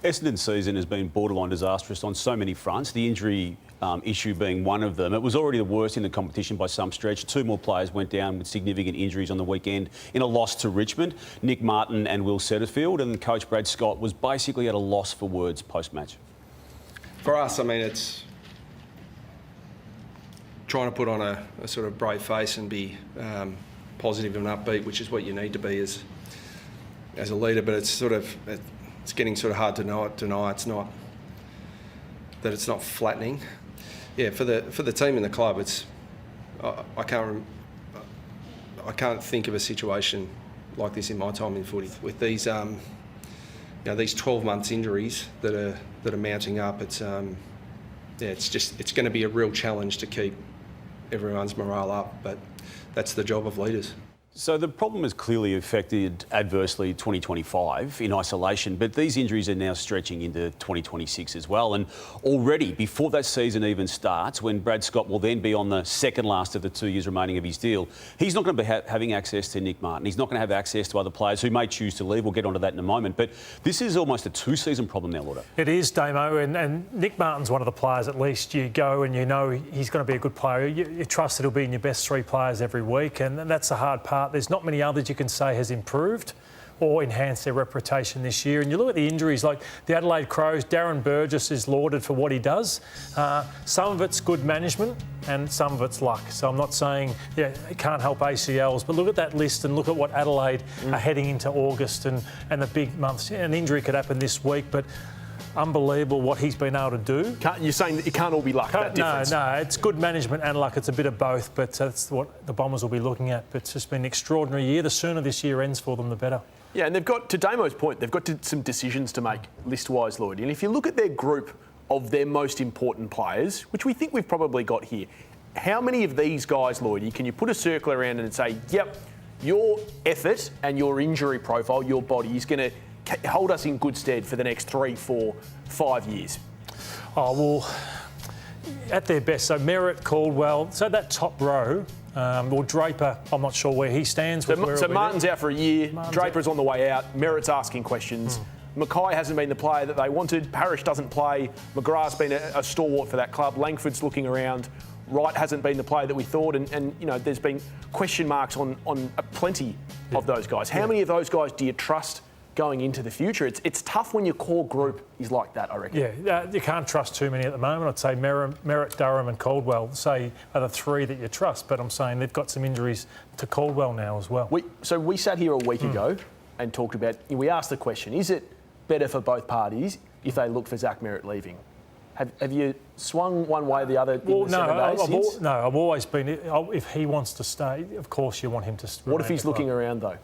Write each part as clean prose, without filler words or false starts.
Essendon's season has been borderline disastrous on so many fronts, the injury issue being one of them. It was already the worst in the competition by some stretch. 2 more players went down with significant injuries on the weekend in a loss to Richmond, Nick Martin and Will Setterfield, and coach Brad Scott was basically at a loss for words post-match. For us, I mean, it's trying to put on a sort of brave face and be positive and upbeat, which is what you need to be as a leader, but it's getting sort of hard to deny it's not flattening. Yeah, for the team and the club, I can't think of a situation like this in my time in footy with these these 12 months injuries that are mounting up. It's going to be a real challenge to keep everyone's morale up, but that's the job of leaders. So the problem has clearly affected adversely 2025 in isolation, but these injuries are now stretching into 2026 as well. And already, before that season even starts, when Brad Scott will then be on the second last of the 2 years remaining of his deal, he's not going to be having access to Nick Martin. He's not going to have access to other players who may choose to leave. We'll get onto that in a moment. But this is almost a 2-season problem now, Lauder. It is, Damo, and Nick Martin's one of the players at least you go and you know he's going to be a good player. You trust that he'll be in your best 3 players every week, and that's the hard part. There's not many others you can say has improved or enhanced their reputation this year. And you look at the injuries, like the Adelaide Crows, Darren Burgess is lauded for what he does. Some of it's good management and some of it's luck. So I'm not saying, it can't help ACLs, but look at that list and look at what Adelaide are heading into August and the big months. An injury could happen this week, but unbelievable what he's been able to do. You're saying that it can't all be luck, that difference? No, it's good management and luck. It's a bit of both, but that's what the Bombers will be looking at. But it's just been an extraordinary year. The sooner this year ends for them, the better. Yeah, and they've got, to Damo's point, they've got some decisions to make list-wise, Lloyd. And if you look at their group of their most important players, which we think we've probably got here, how many of these guys, Lloyd, can you put a circle around and say, yep, your effort and your injury profile, your body is going to hold us in good stead for the next 3, 4, 5 years? Oh, well, at their best. So Merritt, Caldwell, so that top row, well, Draper, I'm not sure where he stands. So Martin's out for a year, Draper's on the way out, Merritt's asking questions. Mackay hasn't been the player that they wanted, Parrish doesn't play, McGrath's been a stalwart for that club, Langford's looking around, Wright hasn't been the player that we thought, and there's been question marks on plenty of those guys. How many of those guys do you trust going into the future? It's tough when your core group is like that, I reckon. Yeah, you can't trust too many at the moment. I'd say Merritt, Durham and Caldwell are the 3 that you trust, but I'm saying they've got some injuries to Caldwell now as well. We sat here a week ago and talked about, we asked the question, is it better for both parties if they look for Zach Merritt leaving? Have you swung one way or the other in the 7 days? I've always been, if he wants to stay, of course you want him to stay. What if he's looking around though?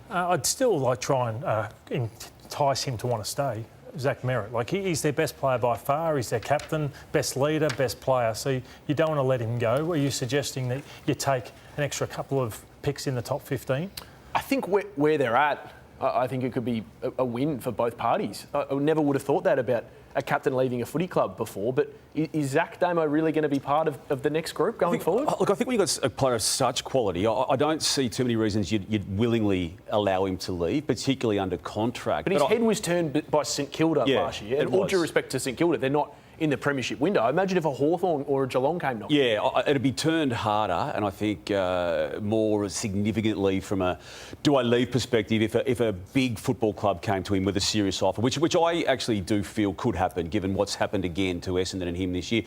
I'd still try and entice him to want to stay, Zach Merritt. He's their best player by far. He's their captain, best leader, best player. So you don't want to let him go. Are you suggesting that you take an extra couple of picks in the top 15? I think where they're at, I think it could be a win for both parties. I never would have thought that about a captain leaving a footy club before, but is Zach Damo really going to be part of the next group going forward? Look, I think when you've got a player of such quality, I don't see too many reasons you'd willingly allow him to leave, particularly under contract. But his head was turned by St Kilda last year, and all due respect to St Kilda, they're not in the premiership window. I imagine if a Hawthorn or a Geelong came knocking. Yeah, it'd be turned harder, and I think more significantly from a do I leave perspective if a big football club came to him with a serious offer, which I actually do feel could happen given what's happened again to Essendon and him this year.